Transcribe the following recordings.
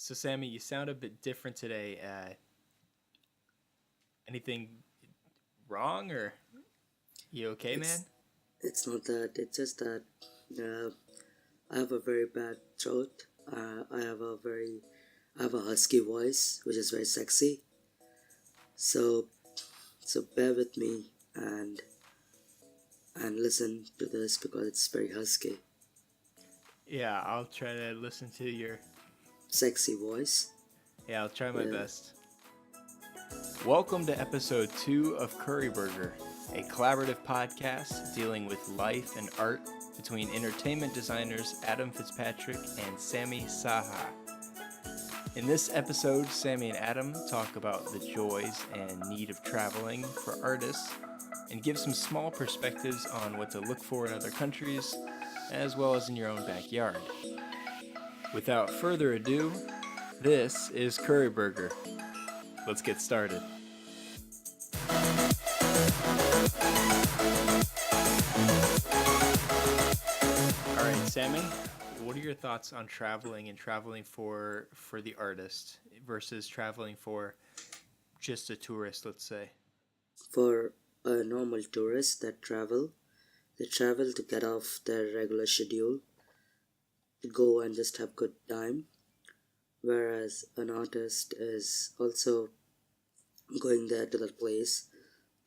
So, Sammy, you sound a bit different today. Anything wrong, or you okay, man? It's it's not that. It's just that uh, I have a very bad throat. I have a husky voice, which is very sexy. So bear with me and listen to this because it's very husky, Yeah, I'll try to listen to your. sexy voice. Yeah, I'll try my Yeah. best. Welcome to episode 2 of Curry Burger, a collaborative podcast dealing with life and art between entertainment designers Adam Fitzpatrick and Sammy Saha. In this episode, Sammy and Adam talk about the joys and need of traveling for artists and give some small perspectives on what to look for in other countries, as well as in your own backyard. Without further ado, this is Curry Burger. Let's get started. All right, Sammy, what are your thoughts on traveling and traveling for the artist versus traveling for just a tourist, let's say? For a normal tourist they travel to get off their regular schedule, to go and just have good time. Whereas an artist is also going there to that place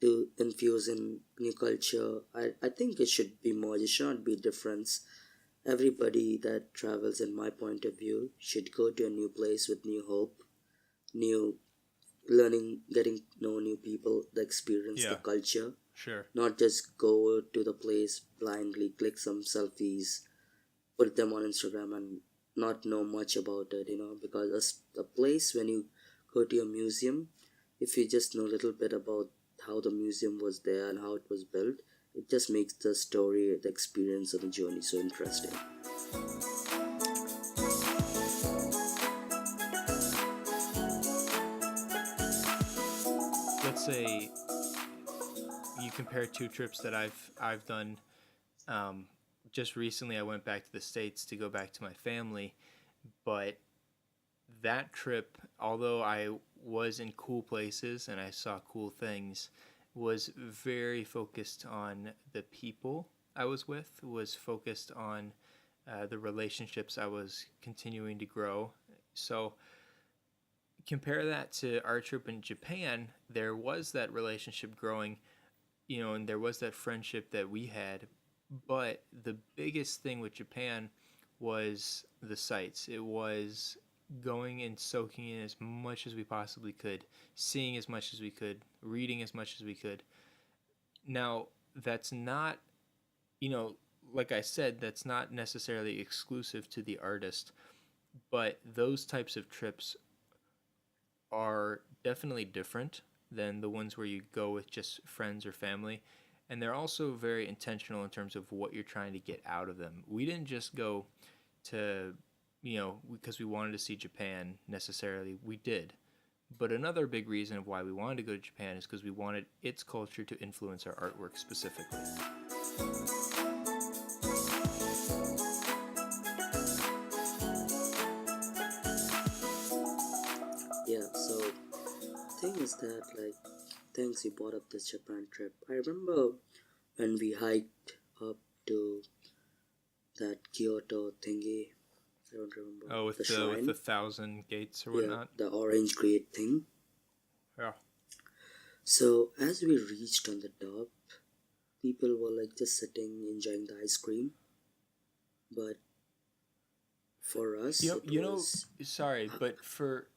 to infuse in new culture. I think it should be more, it should not be a difference. Everybody that travels, in my point of view, should go to a new place with new hope, new learning, getting to know new people, the experience, the Yeah, culture, sure. not just go to the place blindly, click some selfies, put them on Instagram and not know much about it, because a place, when you go to a museum, if you just know a little bit about how the museum was there and how it was built, it just makes the story, the experience, and the journey so interesting. Let's say you compare two trips that I've done. Um, just recently, I went back to the States to go back to my family, but that trip, although I was in cool places and I saw cool things, was very focused on the people I was with, was focused on the relationships I was continuing to grow. So compare that to our trip in Japan, there was that relationship growing, and there was that friendship that we had. But the biggest thing with Japan was the sights. It was going and soaking in as much as we possibly could, seeing as much as we could, reading as much as we could. Now, that's not, you know, like I said, that's not necessarily exclusive to the artist, but those types of trips are definitely different than the ones where you go with just friends or family. And they're also very intentional in terms of what you're trying to get out of them. We didn't just go to, because we wanted to see Japan necessarily. We did. But another big reason of why we wanted to go to Japan is because we wanted its culture to influence our artwork specifically. Yeah, so thing is that, like, thanks you brought up this Japan trip. I remember when we hiked up to that Kyoto thingy. I don't remember Oh, the with the shrine. thousand gates or Yeah, whatnot. the orange grate thing. Yeah. So as we reached on the top, people were like just sitting enjoying the ice cream. But for us, You know, it you know. was Sorry, but for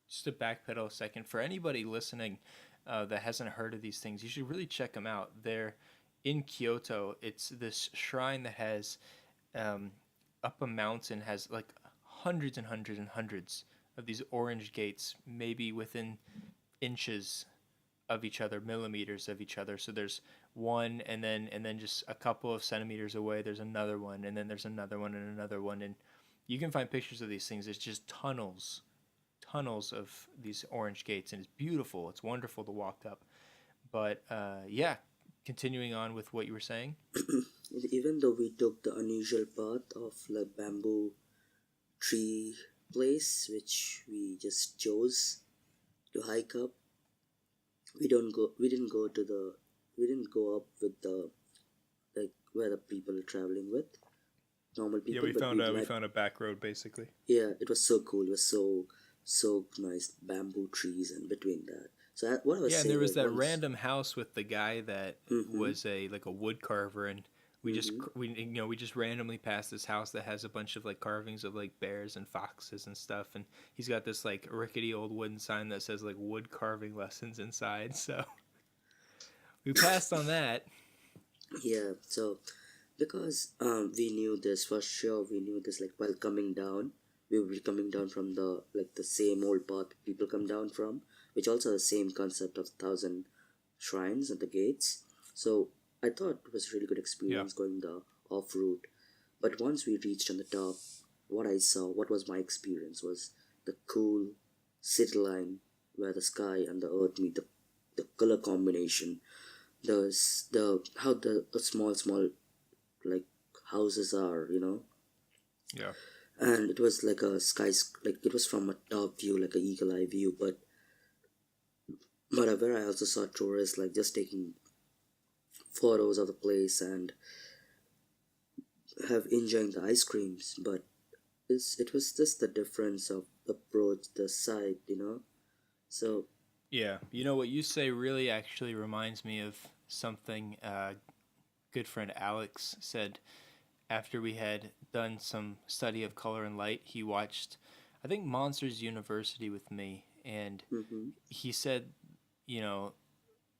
just to backpedal a second, for anybody listening that hasn't heard of these things, you should really check them out. They're in Kyoto. It's this shrine that has um, up a mountain, has like hundreds and hundreds and hundreds of these orange gates, maybe within inches of each other, millimeters of each other. So there's one, and then just a couple of centimeters away, there's another one, and then there's another one and another one, and you can find pictures of these things. It's just tunnels of these orange gates, and it's beautiful. It's wonderful to walk up. But yeah, continuing on with what you were saying. even though we took the unusual path of like bamboo tree place which we just chose to hike up. We didn't go up with the, like, where the people are traveling with, normal Yeah, people, but we we met. found a back road basically. Yeah, it was so cool. It was so nice, bamboo trees and between that. So what I was Yeah, and there saying, was like, that once. random house with the guy that Mm-hmm. was a like a wood carver, and Mm-hmm. we just randomly passed this house that has a bunch of like carvings of like bears and foxes and stuff, and he's got this like rickety old wooden sign that says like wood carving lessons inside. So we passed on that. Yeah, so because we knew this for sure, we knew this, like, while coming down, we would be coming down from the, like, the same old path people come down from, which also the same concept of thousand shrines at the gates. So I thought it was a really good Yeah, experience going the off route. But once we reached on the top, what was my experience was the cool city line where the sky and the earth meet, the color combination, the how the small like houses are, yeah, and it was like a like it was from a top view, like a eagle eye view, but where I also saw tourists like just taking photos of the place and have enjoying the ice creams, but it was just the difference of approach, the side, so. yeah. You know what you say really actually reminds me of something good friend Alex said after we had done some study of color and light. He watched, I think, Monsters University with me, and Mm-hmm. he said, you know,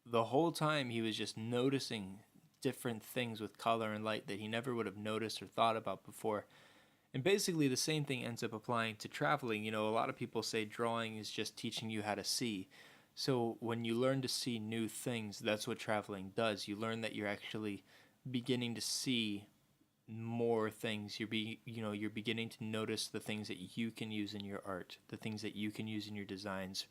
the whole time he was just noticing different things with color and light that he never would have noticed or thought about before. And basically, the same thing ends up applying to traveling. You know, a lot of people say drawing is just teaching you how to see. So when you learn to see new things, that's what traveling does. You learn that you're actually beginning to see more things. You're beginning to notice the things that you can use in your art, the things that you can use in your designs.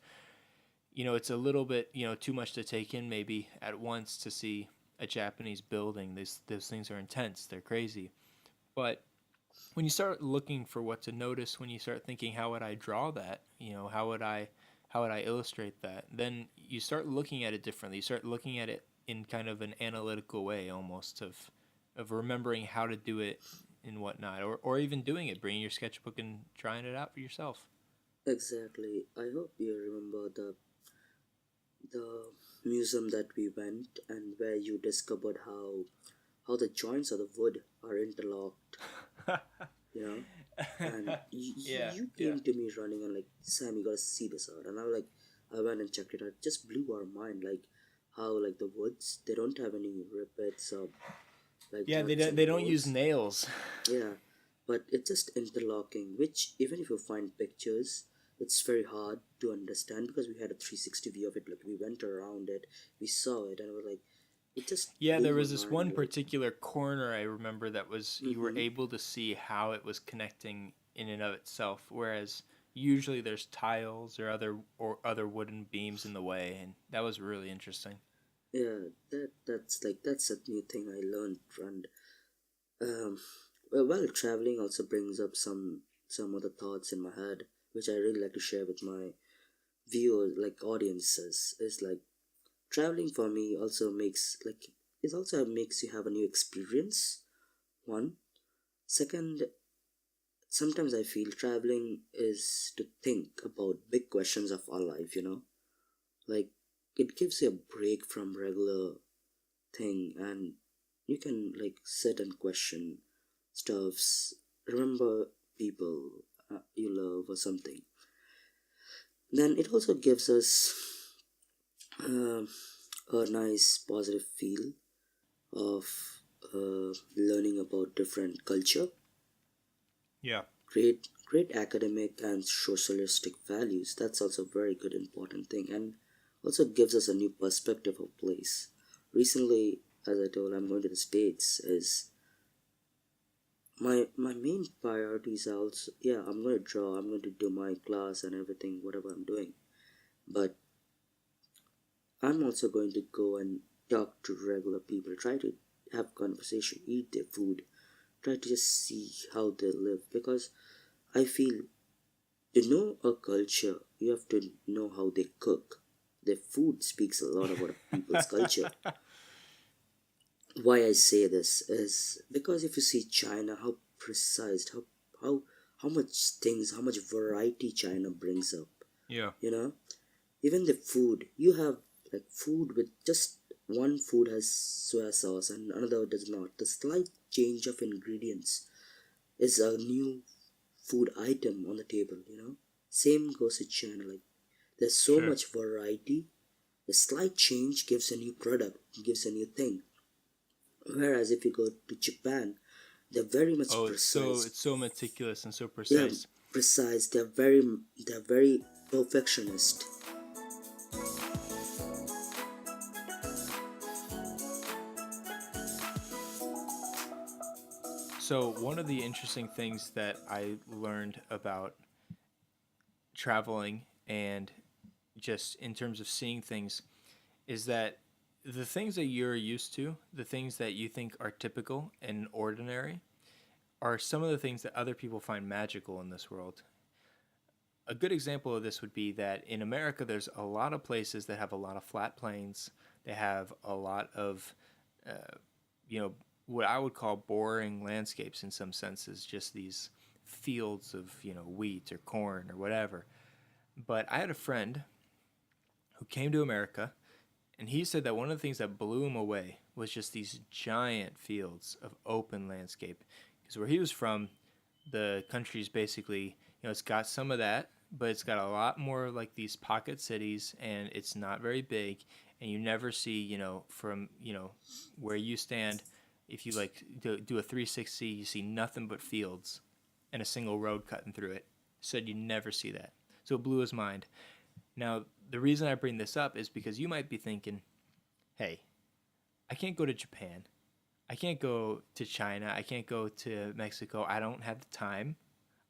It's a little bit, too much to take in maybe at once to see a Japanese building. Those things are intense. They're crazy. But when you start looking for what to notice, when you start thinking, how would I draw that? How would I illustrate that? Then you start looking at it differently. You start looking at it in kind of an analytical way, almost of remembering how to do it and whatnot, or even doing it, bringing your sketchbook and trying it out for yourself. Exactly. I hope you remember the museum that we went and where you discovered how the joints of the wood are interlocked, you know. And Yeah, you yeah. came to me running and like, Sam, you gotta see this out. And I went and checked it out. It just blew our mind, like how, like, the woods, they don't have any rivets or like Yeah, nuts they and don't use bolts. nails. Yeah, but it's just interlocking, which even if you find pictures, it's very hard to understand because we had a 360 view of it. Like, we went around it, we saw it, and we're like, it just Yeah, there blew was our this mind. one Like, particular corner I remember that was you were mm-hmm. able to see how it was connecting in and of itself, whereas usually there's tiles or other wooden beams in the way, and that was really interesting. Yeah, that's a new thing I learned, and um, well, traveling also brings up some other thoughts in my head, which I really like to share with my viewers, like audiences. Is like traveling for me also makes, like, it also makes you have a new experience. One, second, sometimes I feel traveling is to think about big questions of our life, like, it gives you a break from regular thing, and you can, like, sit and question stuffs, remember people you love or something. Then it also gives us um a nice positive feel of learning about different culture, Yeah. great academic and socialistic values. That's also a very good important thing, and also gives us a new perspective of place. Recently, as I told, I'm going to the States. Is my main priorities are also, yeah, I'm going to draw, I'm going to do my class and everything, whatever I'm doing, but I'm also going to go and talk to regular people, try to have conversation, eat their food, try to just see how they live, because I feel To know a culture, you have to know how they cook. Their food speaks a lot about a people's culture. Why I say this is because if you see China, how precise, how how much things, how much variety China brings up. Yeah. You know, even the food you have, like food with just one food has soya sauce and another does not. The slight change of ingredients is a new food item on the table. Same goes with China. Like there's so Sure. much variety. The slight change gives a new product, gives a new thing. Whereas if you go to Japan, they're very much Oh, precise. it's so meticulous and so Yeah, precise. precise. They're very perfectionist. So one of the interesting things that I learned about traveling and just in terms of seeing things is that the things that you're used to, the things that you think are typical and ordinary, are some of the things that other people find magical in this world. A good example of this would be that in America, there's a lot of places that have a lot of flat plains. They have a lot of, uh, you know, what I would call boring landscapes in some senses, just these fields of, wheat or corn or whatever. But I had a friend who came to America, and he said that one of the things that blew him away was just these giant fields of open landscape. Because where he was from, the country's basically, it's got some of that, but it's got a lot more like these pocket cities, and it's not very big. And you never see, from, where you stand, if you like do a 360, you see nothing but fields and a single road cutting through it. Said you never see that. So it blew his mind. Now, the reason I bring this up is because you might be thinking, hey, I can't go to Japan. I can't go to China. I can't go to Mexico. I don't have the time.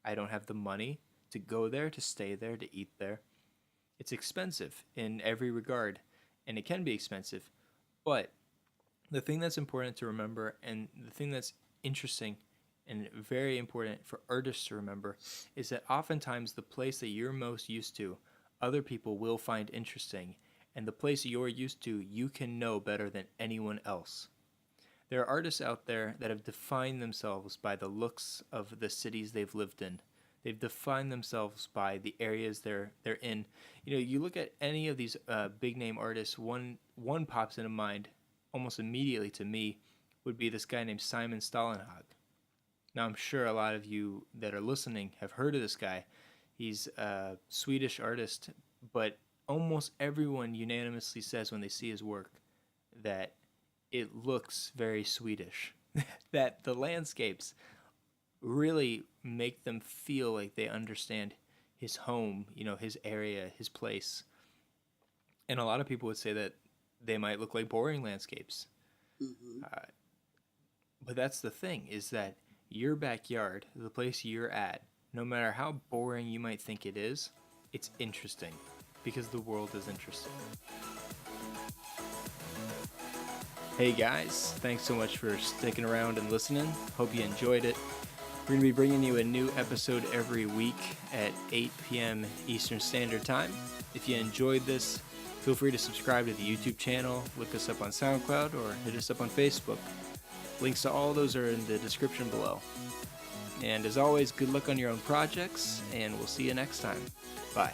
I don't have the money to go there, to stay there, to eat there. It's expensive in every regard, and it can be expensive. But the thing that's important to remember, and the thing that's interesting and very important for artists to remember, is that oftentimes the place that you're most used to, other people will find interesting, and the place you're used to, you can know better than anyone else. There are artists out there that have defined themselves by the looks of the cities they've lived in. They've defined themselves by the areas they're in. You look at any of these big name artists. One pops into mind almost immediately to me would be this guy named Simon Stålenhag. Now I'm sure a lot of you that are listening have heard of this guy. He's a Swedish artist, but almost everyone unanimously says when they see his work that it looks very Swedish. That the landscapes really make them feel like they understand his home, his area, his place. And a lot of people would say that they might look like boring landscapes. Hmm. Uh, but that's the thing, is that your backyard, the place you're at, no matter how boring you might think it is, it's interesting because the world is interesting. Hey guys, thanks so much for sticking around and listening. Hope you enjoyed it. We're going to be bringing you a new episode every week at 8 p.m. Eastern Standard Time. If you enjoyed this, feel free to subscribe to the YouTube channel, look us up on SoundCloud, or hit us up on Facebook. Links to all those are in the description below. And as always, good luck on your own projects, and we'll see you next time. Bye.